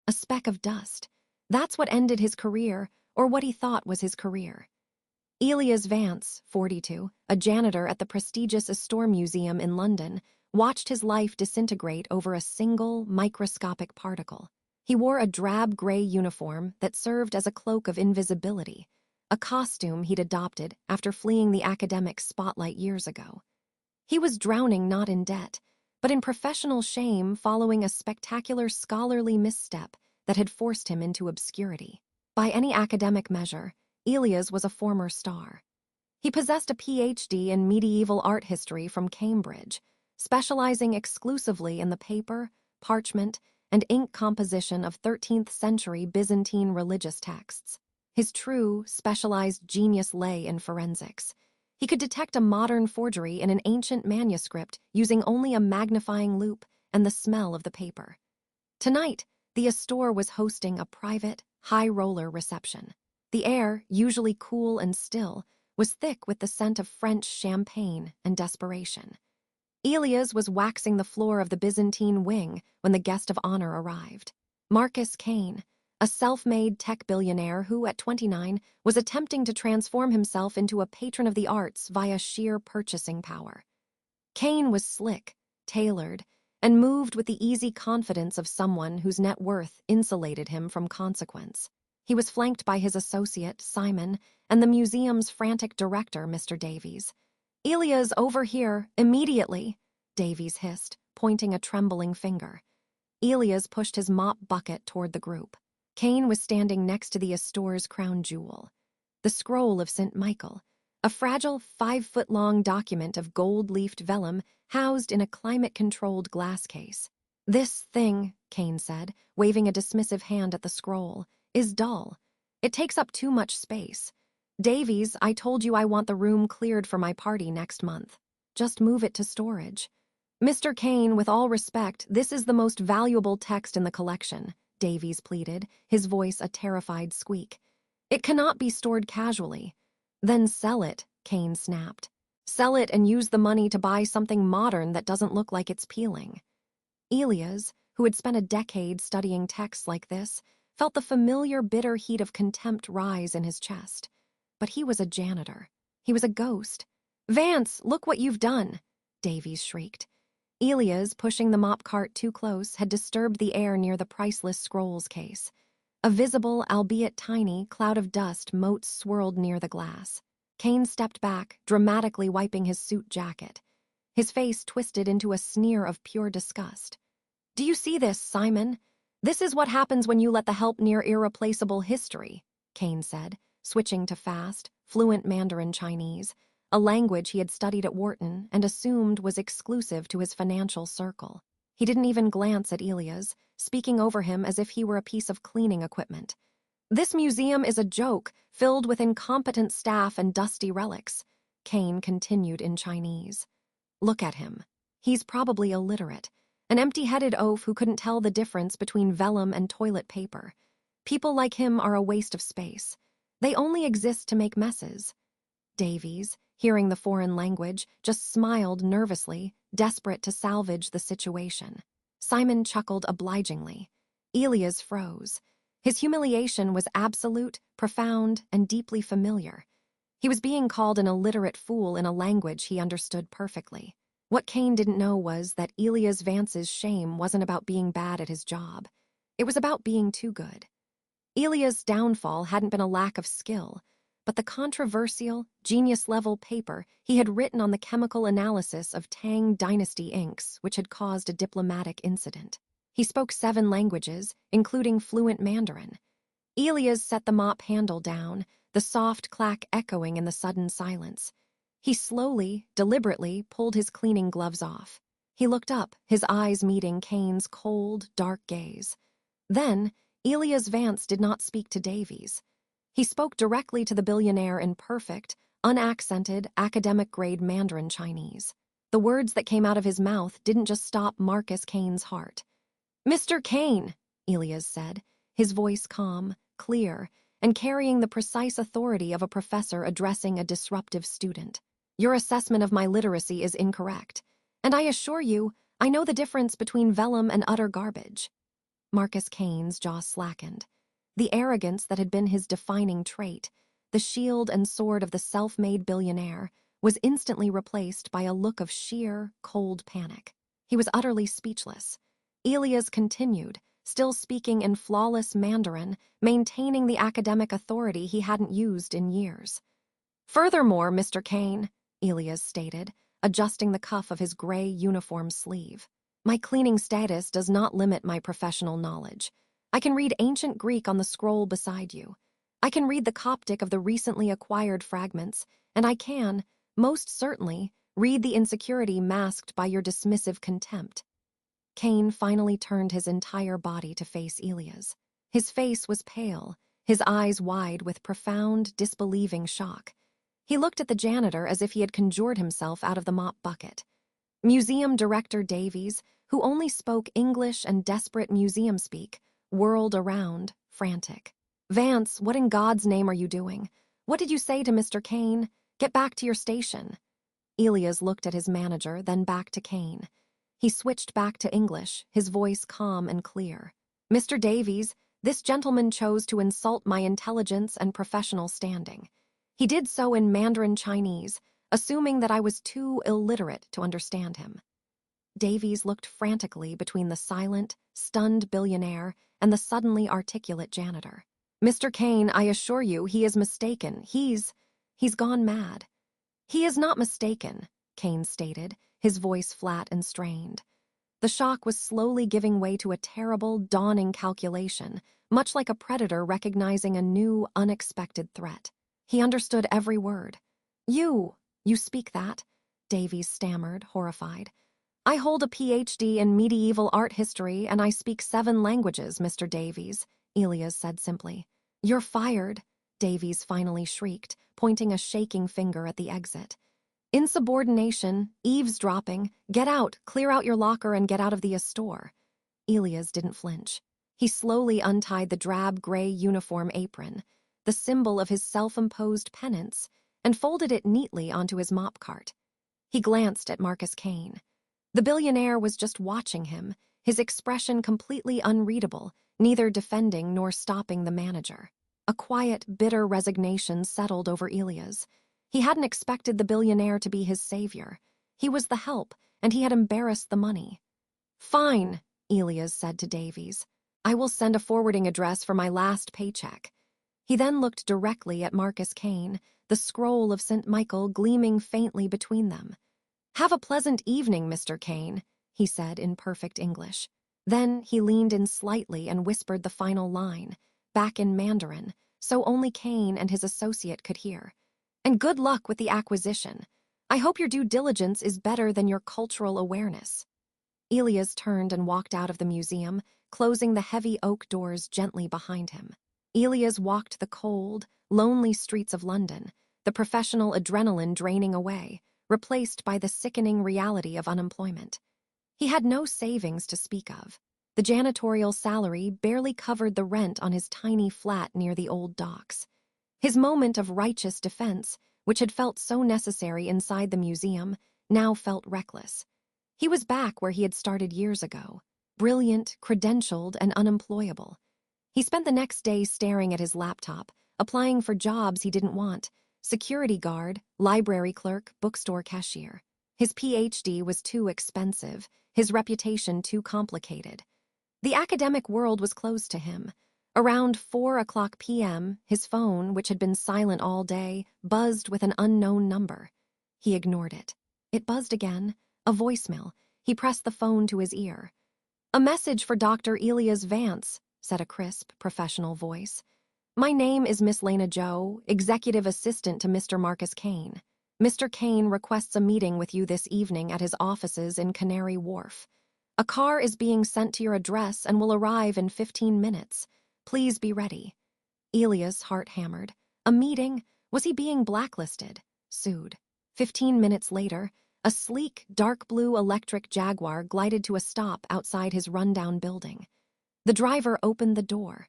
A speck of dust. That's what ended his career, or what he thought was his career. Elias Vance, 42, a janitor at the prestigious Astor Museum in London, watched his life disintegrate over a single, microscopic particle. He wore a drab gray uniform that served as a cloak of invisibility, a costume he'd adopted after fleeing the academic spotlight years ago. He was drowning not in debt, but in professional shame following a spectacular scholarly misstep that had forced him into obscurity. By any academic measure, Elias was a former star. He possessed a Ph.D. in medieval art history from Cambridge, specializing exclusively in the paper, parchment, and ink composition of 13th-century Byzantine religious texts. His true, specialized genius lay in forensics. He could detect a modern forgery in an ancient manuscript using only a magnifying loupe and the smell of the paper. Tonight, the Astor was hosting a private, high-roller reception. The air, usually cool and still, was thick with the scent of French champagne and desperation. Elias was waxing the floor of the Byzantine wing when the guest of honor arrived. Marcus Kane, a self-made tech billionaire who, at 29, was attempting to transform himself into a patron of the arts via sheer purchasing power. Kane was slick, tailored, and moved with the easy confidence of someone whose net worth insulated him from consequence. He was flanked by his associate, Simon, and the museum's frantic director, Mr. Davies. "Elias, over here, immediately," Davies hissed, pointing a trembling finger. Elias pushed his mop bucket toward the group. Kane was standing next to the Astor's crown jewel, the Scroll of St. Michael, a fragile 5-foot-long document of gold-leafed vellum housed in a climate-controlled glass case. "This thing," Kane said, waving a dismissive hand at the scroll, "is dull. It takes up too much space. Davies, I told you I want the room cleared for my party next month. Just move it to storage." "Mr. Kane, with all respect, this is the most valuable text in the collection," Davies pleaded, his voice a terrified squeak. "It cannot be stored casually." "Then sell it," Kane snapped. "Sell it and use the money to buy something modern that doesn't look like it's peeling." Elias, who had spent a decade studying texts like this, felt the familiar bitter heat of contempt rise in his chest. But he was a janitor. He was a ghost. "Vance, look what you've done!" Davies shrieked. Elias, pushing the mop cart too close, had disturbed the air near the priceless scrolls case. A visible, albeit tiny, cloud of dust motes swirled near the glass. Kane stepped back, dramatically wiping his suit jacket. His face twisted into a sneer of pure disgust. "Do you see this, Simon? This is what happens when you let the help near irreplaceable history," Kane said, switching to fast, fluent Mandarin Chinese, a language he had studied at Wharton and assumed was exclusive to his financial circle. He didn't even glance at Elias, speaking over him as if he were a piece of cleaning equipment. "This museum is a joke, filled with incompetent staff and dusty relics," Kane continued in Chinese. "Look at him. He's probably illiterate, an empty-headed oaf who couldn't tell the difference between vellum and toilet paper. People like him are a waste of space. They only exist to make messes." Davies, hearing the foreign language, just smiled nervously, desperate to salvage the situation. Simon chuckled obligingly. Elias froze. His humiliation was absolute, profound, and deeply familiar. He was being called an illiterate fool in a language he understood perfectly. What Kane didn't know was that Elias Vance's shame wasn't about being bad at his job. It was about being too good. Elias' downfall hadn't been a lack of skill, but the controversial, genius-level paper he had written on the chemical analysis of Tang Dynasty inks, which had caused a diplomatic incident. He spoke 7 languages, including fluent Mandarin. Elias set the mop handle down, the soft clack echoing in the sudden silence. He slowly, deliberately pulled his cleaning gloves off. He looked up, his eyes meeting Kane's cold, dark gaze. Then, Elias Vance did not speak to Davies. He spoke directly to the billionaire in perfect, unaccented, academic-grade Mandarin Chinese. The words that came out of his mouth didn't just stop Marcus Kane's heart. "Mr. Kane," Elias said, his voice calm, clear, and carrying the precise authority of a professor addressing a disruptive student. "Your assessment of my literacy is incorrect, and I assure you, I know the difference between vellum and utter garbage." Marcus Kane's jaw slackened. The arrogance that had been his defining trait, the shield and sword of the self-made billionaire, was instantly replaced by a look of sheer, cold panic. He was utterly speechless. Elias continued, still speaking in flawless Mandarin, maintaining the academic authority he hadn't used in years. "Furthermore, Mr. Kane," Elias stated, adjusting the cuff of his gray uniform sleeve, "my cleaning status does not limit my professional knowledge. I can read ancient Greek on the scroll beside you. I can read the Coptic of the recently acquired fragments, and I can, most certainly, read the insecurity masked by your dismissive contempt." Kane finally turned his entire body to face Elias. His face was pale, his eyes wide with profound, disbelieving shock. He looked at the janitor as if he had conjured himself out of the mop bucket. Museum Director Davies, who only spoke English and desperate museum speak, whirled around, frantic. "Vance, what in God's name are you doing? What did you say to Mr. Kane? Get back to your station." Elias looked at his manager, then back to Kane. He switched back to English, his voice calm and clear. "Mr. Davies, this gentleman chose to insult my intelligence and professional standing. He did so in Mandarin Chinese, assuming that I was too illiterate to understand him." Davies looked frantically between the silent, stunned billionaire and the suddenly articulate janitor. "Mr. Kane, I assure you, he is mistaken. He's gone mad." "He is not mistaken," Kane stated, his voice flat and strained. The shock was slowly giving way to a terrible, dawning calculation, much like a predator recognizing a new, unexpected threat. He understood every word. You speak that?" Davies stammered, horrified. "I hold a Ph.D. in medieval art history and I speak 7 languages, Mr. Davies," Elias said simply. "You're fired," Davies finally shrieked, pointing a shaking finger at the exit. "Insubordination, eavesdropping, get out, clear out your locker and get out of the store." Elias didn't flinch. He slowly untied the drab gray uniform apron, the symbol of his self-imposed penance, and folded it neatly onto his mop cart. He glanced at Marcus Kane. The billionaire was just watching him, his expression completely unreadable, neither defending nor stopping the manager. A quiet, bitter resignation settled over Elias. He hadn't expected the billionaire to be his savior. He was the help, and he had embarrassed the money. "Fine," Elias said to Davies. "I will send a forwarding address for my last paycheck." He then looked directly at Marcus Kane, the scroll of St. Michael gleaming faintly between them. "Have a pleasant evening, Mr. Kane," he said in perfect English. Then he leaned in slightly and whispered the final line, back in Mandarin, so only Kane and his associate could hear. "And good luck with the acquisition. I hope your due diligence is better than your cultural awareness." Elias turned and walked out of the museum, closing the heavy oak doors gently behind him. Elias walked the cold, lonely streets of London, the professional adrenaline draining away, replaced by the sickening reality of unemployment. He had no savings to speak of. The janitorial salary barely covered the rent on his tiny flat near the old docks. His moment of righteous defense, which had felt so necessary inside the museum, now felt reckless. He was back where he had started years ago, brilliant, credentialed, and unemployable. He spent the next day staring at his laptop, applying for jobs he didn't want: security guard, library clerk, bookstore cashier. His Ph.D. was too expensive, his reputation too complicated. The academic world was closed to him. Around 4:00 p.m., his phone, which had been silent all day, buzzed with an unknown number. He ignored it. It buzzed again, a voicemail. He pressed the phone to his ear. "A message for Dr. Elias Vance," said a crisp, professional voice. "My name is Miss Lena Joe, executive assistant to Mr. Marcus Kane. Mr. Kane requests a meeting with you this evening at his offices in Canary Wharf. A car is being sent to your address and will arrive in 15 minutes. Please be ready." Elias' heart hammered. A meeting? Was he being blacklisted? Sued. 15 minutes later, a sleek, dark blue electric Jaguar glided to a stop outside his rundown building. The driver opened the door.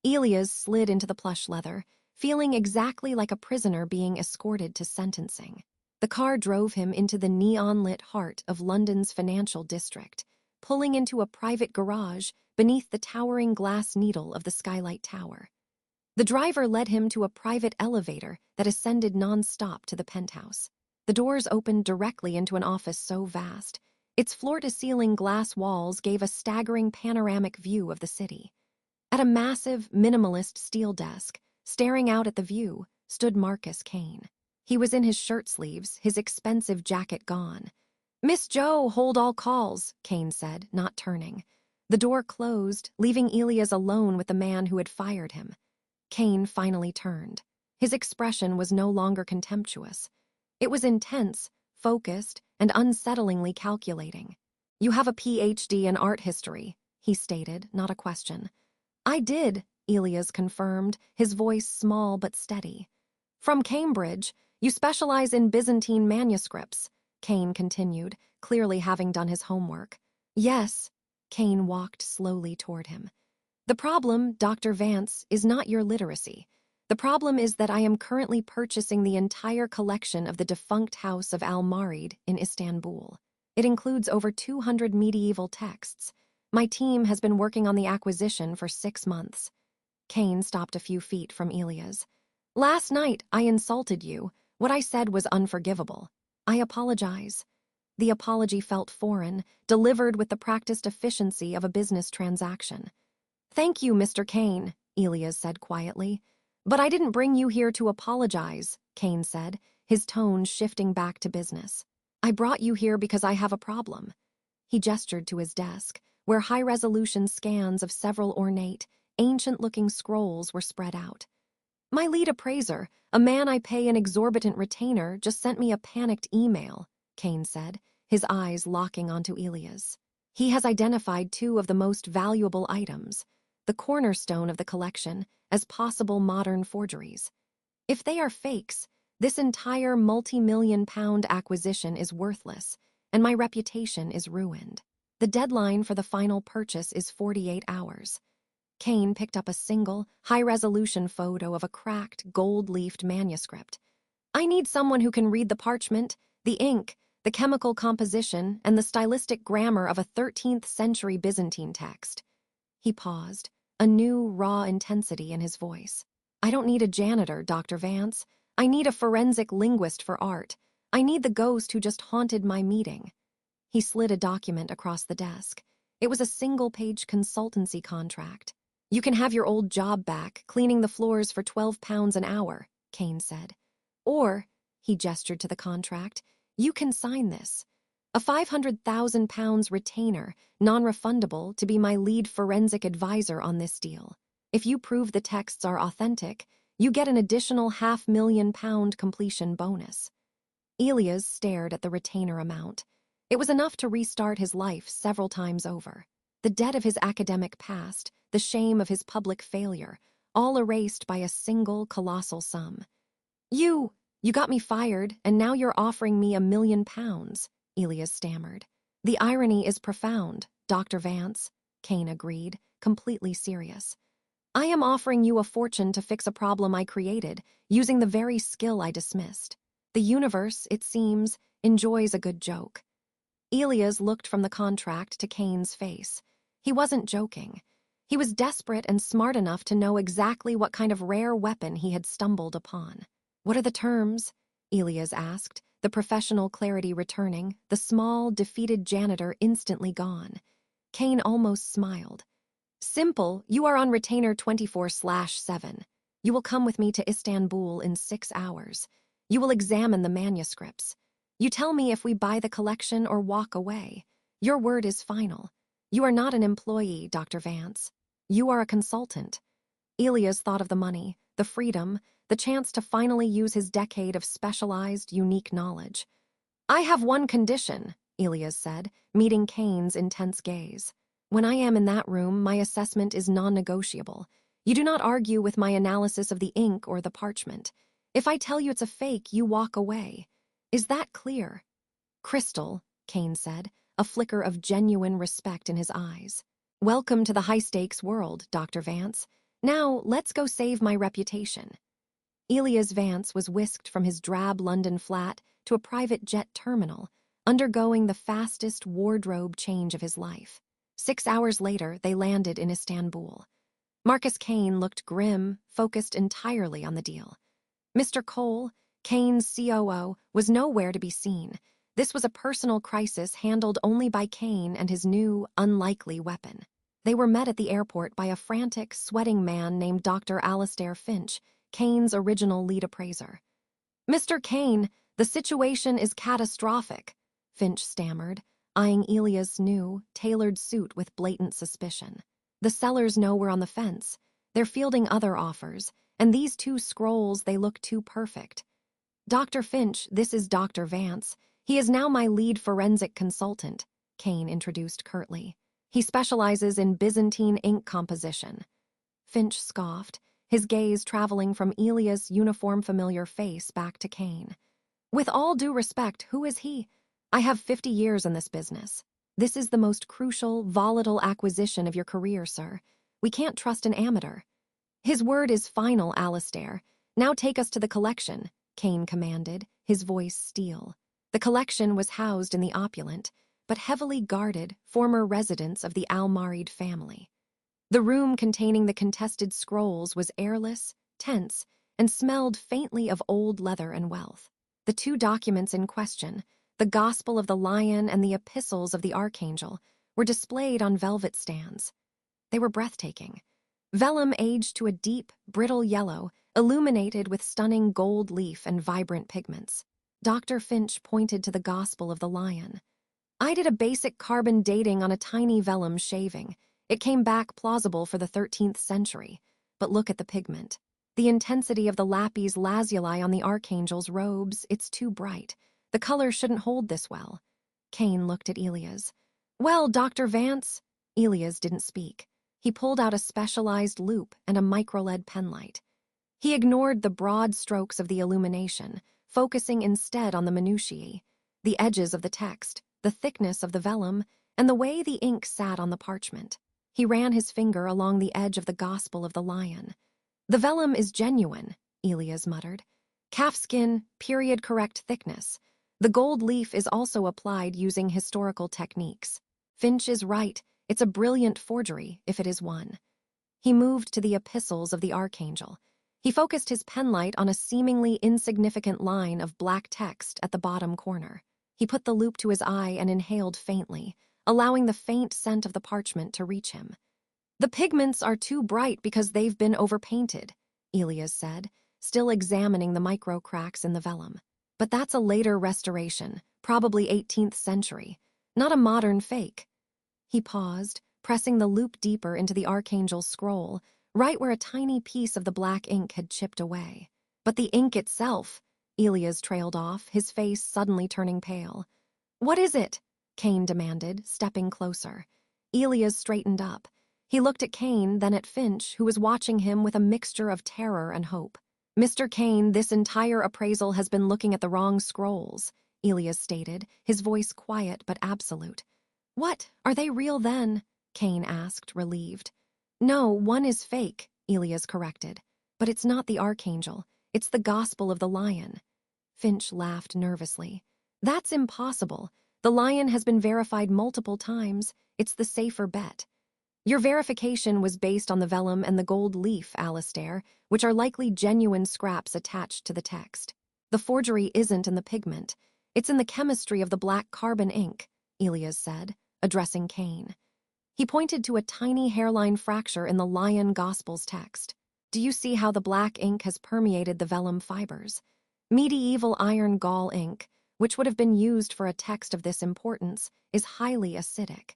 Elias slid into the plush leather, feeling exactly like a prisoner being escorted to sentencing. The car drove him into the neon-lit heart of London's financial district, pulling into a private garage beneath the towering glass needle of the skylight tower. The driver led him to a private elevator that ascended non-stop to the penthouse. The doors opened directly into an office so vast, its floor-to-ceiling glass walls gave a staggering panoramic view of the city. At a massive, minimalist steel desk, staring out at the view, stood Marcus Kane. He was in his shirt sleeves, his expensive jacket gone. "Miss Joe, hold all calls," Kane said, not turning. The door closed, leaving Elias alone with the man who had fired him. Kane finally turned. His expression was no longer contemptuous. It was intense, focused, and unsettlingly calculating. "You have a Ph.D. in art history," he stated, not a question. "I did," Elias confirmed, his voice small but steady. "From Cambridge, you specialize in Byzantine manuscripts," Kane continued, clearly having done his homework. "Yes." Kane walked slowly toward him. "The problem, Dr. Vance, is not your literacy. The problem is that I am currently purchasing the entire collection of the defunct House of Al-Marid in Istanbul. It includes over 200 medieval texts. My team has been working on the acquisition for 6 months. Kane stopped a few feet from Elias. "Last night, I insulted you. What I said was unforgivable. I apologize." The apology felt foreign, delivered with the practiced efficiency of a business transaction. "Thank you, Mr. Kane," Elias said quietly. "But I didn't bring you here to apologize," Kane said, his tone shifting back to business. "I brought you here because I have a problem." He gestured to his desk, where high-resolution scans of several ornate, ancient-looking scrolls were spread out. "My lead appraiser, a man I pay an exorbitant retainer, just sent me a panicked email," Kane said, his eyes locking onto Elias. "He has identified 2 of the most valuable items, the cornerstone of the collection, as possible modern forgeries. If they are fakes, this entire multi-million-pound acquisition is worthless, and my reputation is ruined. The deadline for the final purchase is 48 hours. Kane picked up a single, high-resolution photo of a cracked, gold-leafed manuscript. "I need someone who can read the parchment, the ink, the chemical composition, and the stylistic grammar of a 13th-century Byzantine text." He paused, a new, raw intensity in his voice. "I don't need a janitor, Dr. Vance. I need a forensic linguist for art. I need the ghost who just haunted my meeting." He slid a document across the desk. It was a single-page consultancy contract. "You can have your old job back, cleaning the floors for £12 an hour," Kane said. "Or," he gestured to the contract, "you can sign this. A £500,000 retainer, non-refundable, to be my lead forensic advisor on this deal. If you prove the texts are authentic, you get an additional £500,000 completion bonus." Elias stared at the retainer amount. It was enough to restart his life several times over. The debt of his academic past, the shame of his public failure, all erased by a single colossal sum. You got me fired, and now you're offering me £1,000,000, Elias stammered. "The irony is profound, Dr. Vance," Kane agreed, completely serious. "I am offering you a fortune to fix a problem I created, using the very skill I dismissed. The universe, it seems, enjoys a good joke." Elias looked from the contract to Kane's face. He wasn't joking. He was desperate and smart enough to know exactly what kind of rare weapon he had stumbled upon. "What are the terms?" Elias asked, the professional clarity returning, the small, defeated janitor instantly gone. Kane almost smiled. "Simple, you are on retainer 24/7. You will come with me to Istanbul in 6 hours. You will examine the manuscripts. You tell me if we buy the collection or walk away. Your word is final. You are not an employee, Dr. Vance. You are a consultant." Elias thought of the money, the freedom, the chance to finally use his decade of specialized, unique knowledge. "I have one condition," Elias said, meeting Kane's intense gaze. "When I am in that room, my assessment is non-negotiable. You do not argue with my analysis of the ink or the parchment. If I tell you it's a fake, you walk away. Is that clear?" "Crystal," Kane said, a flicker of genuine respect in his eyes. "Welcome to the high-stakes world, Dr. Vance. Now, let's go save my reputation." Elias Vance was whisked from his drab London flat to a private jet terminal, undergoing the fastest wardrobe change of his life. 6 hours later, they landed in Istanbul. Marcus Kane looked grim, focused entirely on the deal. Mr. Cole, Kane's COO, was nowhere to be seen. This was a personal crisis handled only by Kane and his new, unlikely weapon. They were met at the airport by a frantic, sweating man named Dr. Alistair Finch, Kane's original lead appraiser. "Mr. Kane, the situation is catastrophic," Finch stammered, eyeing Elias' new, tailored suit with blatant suspicion. "The sellers know we're on the fence. They're fielding other offers, and these 2 scrolls, they look too perfect." "Dr. Finch, this is Dr. Vance. He is now my lead forensic consultant," Kane introduced curtly. "He specializes in Byzantine ink composition." Finch scoffed, his gaze traveling from Elias' uniform-familiar face back to Kane. "With all due respect, who is he? I have 50 years in this business. This is the most crucial, volatile acquisition of your career, sir. We can't trust an amateur." "His word is final, Alistair. Now take us to the collection," Kane commanded, his voice steel. The collection was housed in the opulent, but heavily guarded, former residence of the Almarid family. The room containing the contested scrolls was airless, tense, and smelled faintly of old leather and wealth. The 2 documents in question, the Gospel of the Lion and the Epistles of the Archangel, were displayed on velvet stands. They were breathtaking. Vellum aged to a deep, brittle yellow, illuminated with stunning gold leaf and vibrant pigments. Dr. Finch pointed to the Gospel of the Lion. "I did a basic carbon dating on a tiny vellum shaving. It came back plausible for the 13th century. But look at the pigment. The intensity of the lapis lazuli on the Archangel's robes, it's too bright. The color shouldn't hold this well." Kane looked at Elias. "Well, Dr. Vance?" Elias didn't speak. He pulled out a specialized loupe and a micro-LED penlight. He ignored the broad strokes of the illumination, focusing instead on the minutiae, the edges of the text, the thickness of the vellum, and the way the ink sat on the parchment. He ran his finger along the edge of the Gospel of the Lion. "The vellum is genuine," Elias muttered. "Calfskin, period-correct thickness. The gold leaf is also applied using historical techniques. Finch is right. It's a brilliant forgery, if it is one." He moved to the Epistles of the Archangel. He focused his penlight on a seemingly insignificant line of black text at the bottom corner. He put the loupe to his eye and inhaled faintly, allowing the faint scent of the parchment to reach him. "The pigments are too bright because they've been overpainted," Elias said, still examining the micro cracks in the vellum. "But that's a later restoration, probably 18th century, not a modern fake." He paused, pressing the loupe deeper into the Archangel's scroll, right where a tiny piece of the black ink had chipped away. "But the ink itself," Elias trailed off, his face suddenly turning pale. "What is it?" Kane demanded, stepping closer. Elias straightened up. He looked at Kane, then at Finch, who was watching him with a mixture of terror and hope. "Mr. Kane, this entire appraisal has been looking at the wrong scrolls," Elias stated, his voice quiet but absolute. "What? Are they real then?" Kane asked, relieved. "No, one is fake," Elias corrected. "But it's not the Archangel. It's the Gospel of the Lion." Finch laughed nervously. "That's impossible. The Lion has been verified multiple times. It's the safer bet." "Your verification was based on the vellum and the gold leaf, Alistair, which are likely genuine scraps attached to the text. The forgery isn't in the pigment. It's in the chemistry of the black carbon ink," Elias said, addressing Kane. He pointed to a tiny hairline fracture in the Lion Gospel's text. "Do you see how the black ink has permeated the vellum fibers? Medieval iron gall ink, which would have been used for a text of this importance, is highly acidic.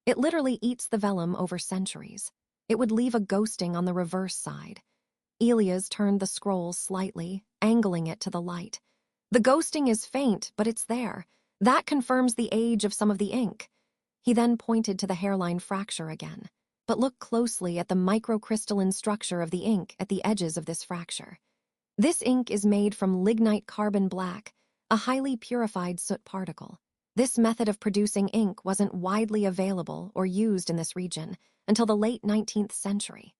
It literally eats the vellum over centuries. It would leave a ghosting on the reverse side." Elias turned the scroll slightly, angling it to the light. "The ghosting is faint, but it's there. That confirms the age of some of the ink." He then pointed to the hairline fracture again. "But look closely at the microcrystalline structure of the ink at the edges of this fracture. This ink is made from lignite carbon black, a highly purified soot particle. This method of producing ink wasn't widely available or used in this region until the late 19th century.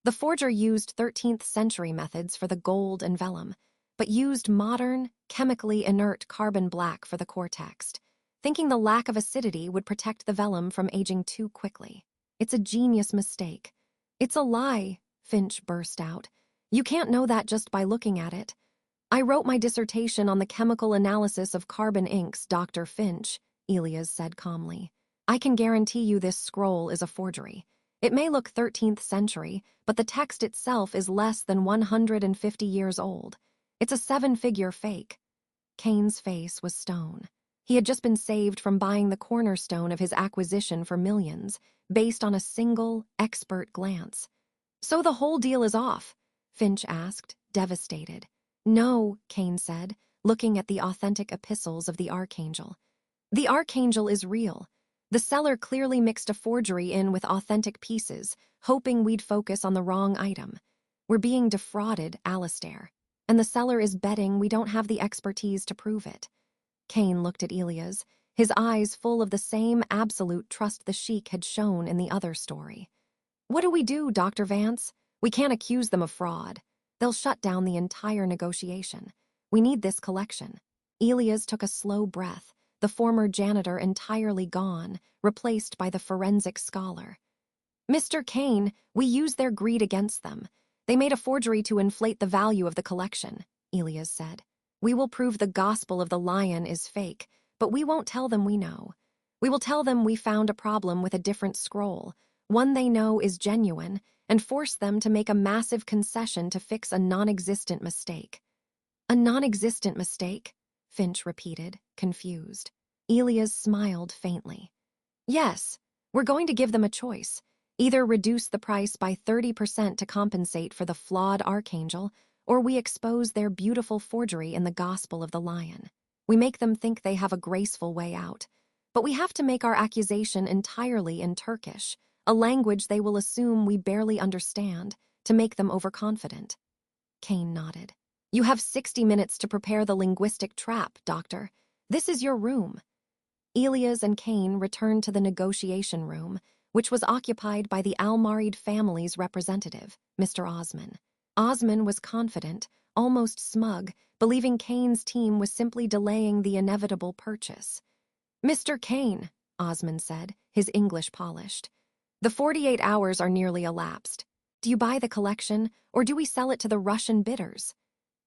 The forger used 13th century methods for the gold and vellum, but used modern, chemically inert carbon black for the core text. thinking the lack of acidity would protect the vellum from aging too quickly. It's a genius mistake. It's a lie, Finch burst out. You can't know that just by looking at it. I wrote my dissertation on the chemical analysis of carbon inks, Dr. Finch, Elias said calmly. I can guarantee you this scroll is a forgery. It may look 13th century, but the text itself is less than 150 years old. It's a 7-figure fake. Kane's face was stone. He had just been saved from buying the cornerstone of his acquisition for millions, based on a single, expert glance. So the whole deal is off? Finch asked, devastated. No, Kane said, looking at the authentic epistles of the Archangel. The Archangel is real. The seller clearly mixed a forgery in with authentic pieces, hoping we'd focus on the wrong item. We're being defrauded, Alistair. And the seller is betting we don't have the expertise to prove it. Kane looked at Elias, his eyes full of the same absolute trust the sheik had shown in the other story. What do we do, Dr. Vance? We can't accuse them of fraud. They'll shut down the entire negotiation. We need this collection. Elias took a slow breath, the former janitor entirely gone, replaced by the forensic scholar. Mr. Kane, we used their greed against them. They made a forgery to inflate the value of the collection, Elias said. We will prove the gospel of the lion is fake, but we won't tell them we know. We will tell them we found a problem with a different scroll, one they know is genuine, and force them to make a massive concession to fix a non-existent mistake. A non-existent mistake? Finch repeated, confused. Elias smiled faintly. Yes, we're going to give them a choice. Either reduce the price by 30% to compensate for the flawed Archangel, or we expose their beautiful forgery in the Gospel of the Lion. We make them think they have a graceful way out. But we have to make our accusation entirely in Turkish, a language they will assume we barely understand, to make them overconfident. Kane nodded. You have 60 minutes to prepare the linguistic trap, Doctor. This is your room. Elias and Kane returned to the negotiation room, which was occupied by the Almarid family's representative, Mr. Osman. Osman was confident, almost smug, believing Kane's team was simply delaying the inevitable purchase. Mr. Kane, Osman said, his English polished. The 48 hours are nearly elapsed. Do you buy the collection, or do we sell it to the Russian bidders?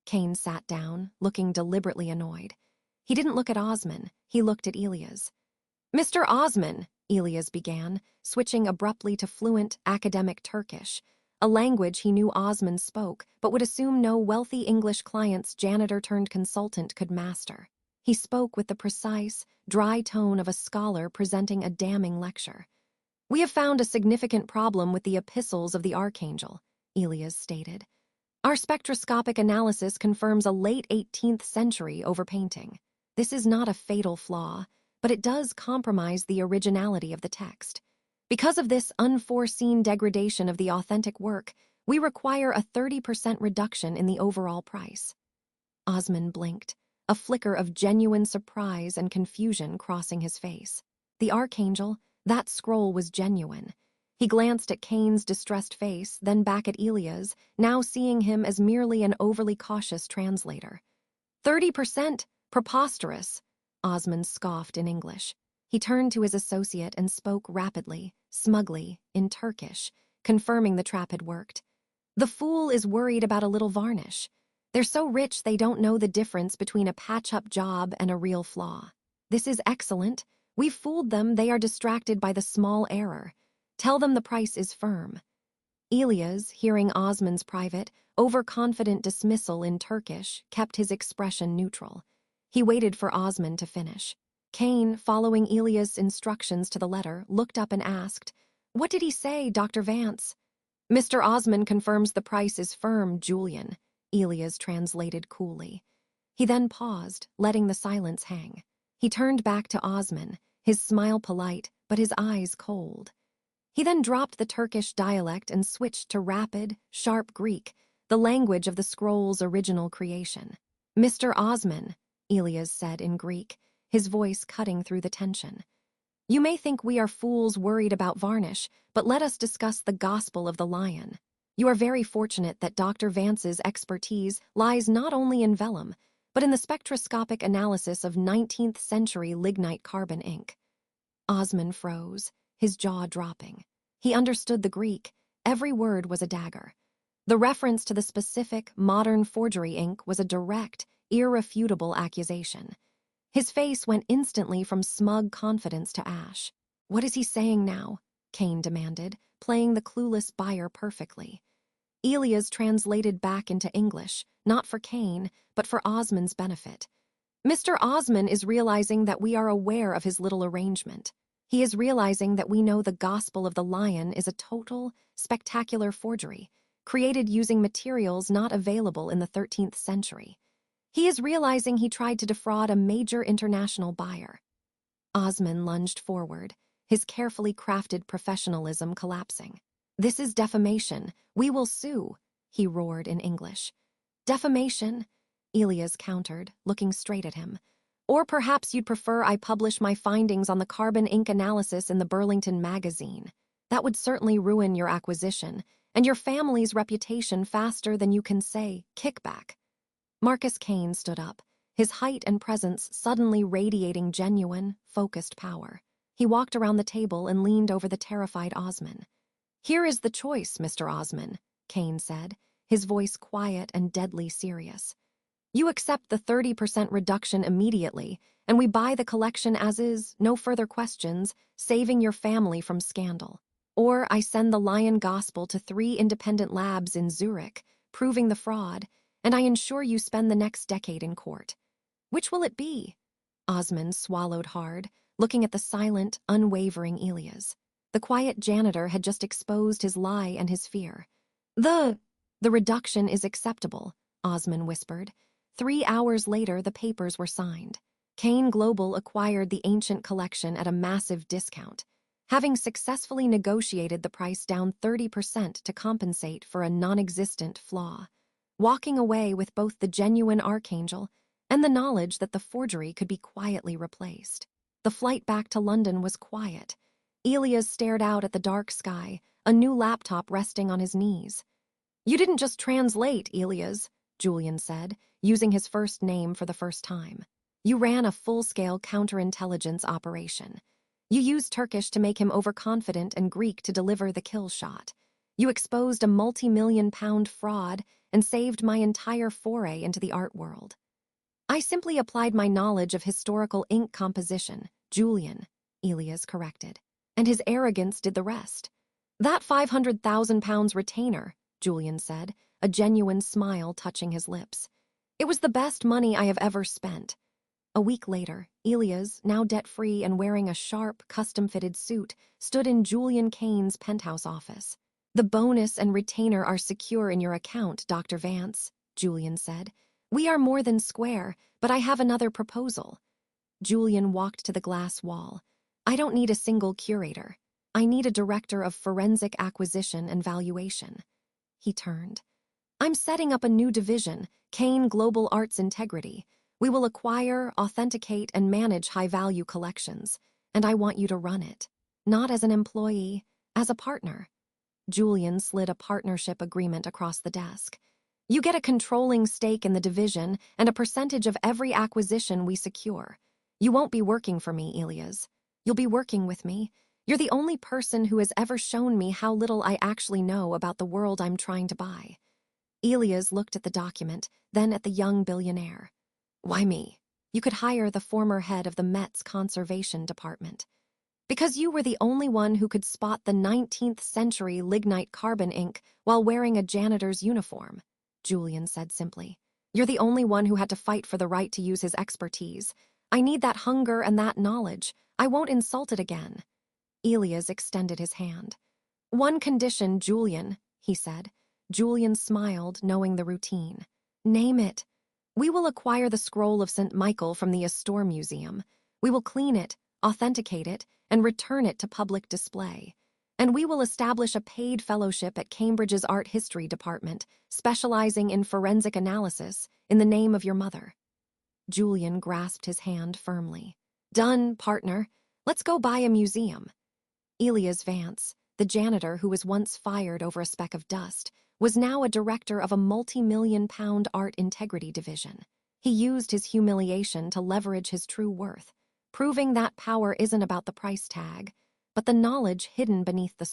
Kane sat down, looking deliberately annoyed. He didn't look at Osman, he looked at Elias. Mr. Osman, Elias began, switching abruptly to fluent, academic Turkish, a language he knew Osman spoke but would assume no wealthy English client's janitor-turned-consultant could master. He spoke with the precise, dry tone of a scholar presenting a damning lecture. We have found a significant problem with the epistles of the Archangel, Elias stated. Our spectroscopic analysis confirms a late 18th century overpainting. This is not a fatal flaw, but it does compromise the originality of the text. Because of this unforeseen degradation of the authentic work, we require a 30% reduction in the overall price. Osman blinked, a flicker of genuine surprise and confusion crossing his face. The Archangel, that scroll was genuine. He glanced at Kane's distressed face, then back at Elias, now seeing him as merely an overly cautious translator. 30%? Preposterous, Osman scoffed in English. He turned to his associate and spoke rapidly, smugly, in Turkish, confirming the trap had worked. The fool is worried about a little varnish. They're so rich they don't know the difference between a patch-up job and a real flaw. This is excellent. We've fooled them, they are distracted by the small error. Tell them the price is firm. Elias, hearing Osman's private, overconfident dismissal in Turkish, kept his expression neutral. He waited for Osman to finish. Kane, following Elias' instructions to the letter, looked up and asked, What did he say, Dr. Vance? Mr. Osman confirms the price is firm, Julian, Elias translated coolly. He then paused, letting the silence hang. He turned back to Osman, his smile polite, but his eyes cold. He then dropped the Turkish dialect and switched to rapid, sharp Greek, the language of the scroll's original creation. Mr. Osman, Elias said in Greek, his voice cutting through the tension. You may think we are fools worried about varnish, but let us discuss the gospel of the lion. You are very fortunate that Dr. Vance's expertise lies not only in vellum, but in the spectroscopic analysis of 19th century lignite carbon ink. Osman froze, his jaw dropping. He understood the Greek. Every word was a dagger. The reference to the specific, modern forgery ink was a direct, irrefutable accusation. His face went instantly from smug confidence to ash. "What is he saying now?" Kane demanded, playing the clueless buyer perfectly. Elias translated back into English, not for Kane, but for Osman's benefit. "Mr. Osman is realizing that we are aware of his little arrangement. He is realizing that we know the Gospel of the Lion is a total, spectacular forgery, created using materials not available in the 13th century. He is realizing he tried to defraud a major international buyer." Osman lunged forward, his carefully crafted professionalism collapsing. "This is defamation. We will sue," he roared in English. "Defamation?" Elias countered, looking straight at him. "Or perhaps you'd prefer I publish my findings on the carbon ink analysis in the Burlington magazine. That would certainly ruin your acquisition, and your family's reputation faster than you can say kickback." Marcus Kane stood up, his height and presence suddenly radiating genuine, focused power. He walked around the table and leaned over the terrified Osman. "Here is the choice, Mr. Osman," Kane said, his voice quiet and deadly serious. "You accept the 30% reduction immediately, and we buy the collection as is, no further questions, saving your family from scandal. Or I send the Lion Gospel to 3 independent labs in Zurich, proving the fraud, and I ensure you spend the next decade in court. Which will it be?" Osman swallowed hard, looking at the silent, unwavering Elias. The quiet janitor had just exposed his lie and his fear. The reduction is acceptable," Osman whispered. 3 hours later, the papers were signed. Kane Global acquired the ancient collection at a massive discount, having successfully negotiated the price down 30% to compensate for a non-existent flaw, walking away with both the genuine archangel and the knowledge that the forgery could be quietly replaced. The flight back to London was quiet. Elias stared out at the dark sky, a new laptop resting on his knees. "You didn't just translate, Elias," Julian said, using his first name for the first time. "You ran a full-scale counterintelligence operation. You used Turkish to make him overconfident and Greek to deliver the kill shot. You exposed a multi-million-pound fraud and saved my entire foray into the art world." "I simply applied my knowledge of historical ink composition, Julian," Elias corrected, "and his arrogance did the rest." "That £500,000 retainer," Julian said, a genuine smile touching his lips. "It was the best money I have ever spent." A week later, Elias, now debt-free and wearing a sharp, custom-fitted suit, stood in Julian Kane's penthouse office. "The bonus and retainer are secure in your account, Dr. Vance," Julian said. "We are more than square, but I have another proposal." Julian walked to the glass wall. "I don't need a single curator. I need a director of forensic acquisition and valuation." He turned. "I'm setting up a new division, Kane Global Arts Integrity. We will acquire, authenticate, and manage high-value collections, and I want you to run it. Not as an employee, as a partner." Julian slid a partnership agreement across the desk. "You get a controlling stake in the division and a percentage of every acquisition we secure. You won't be working for me, Elias. You'll be working with me. You're the only person who has ever shown me how little I actually know about the world I'm trying to buy." Elias looked at the document, then at the young billionaire. "Why me? You could hire the former head of the Met's conservation department." "Because you were the only one who could spot the 19th century lignite carbon ink while wearing a janitor's uniform," Julian said simply. "You're the only one who had to fight for the right to use his expertise. I need that hunger and that knowledge. I won't insult it again." Elias extended his hand. "One condition, Julian," he said. Julian smiled, knowing the routine. "Name it." "We will acquire the scroll of St. Michael from the Astor Museum. We will clean it, authenticate it, and return it to public display. And we will establish a paid fellowship at Cambridge's Art History Department, specializing in forensic analysis, in the name of your mother." Julian grasped his hand firmly. "Done, partner. Let's go buy a museum." Elias Vance, the janitor who was once fired over a speck of dust, was now a director of a multi-million-pound art integrity division. He used his humiliation to leverage his true worth, proving that power isn't about the price tag, but the knowledge hidden beneath the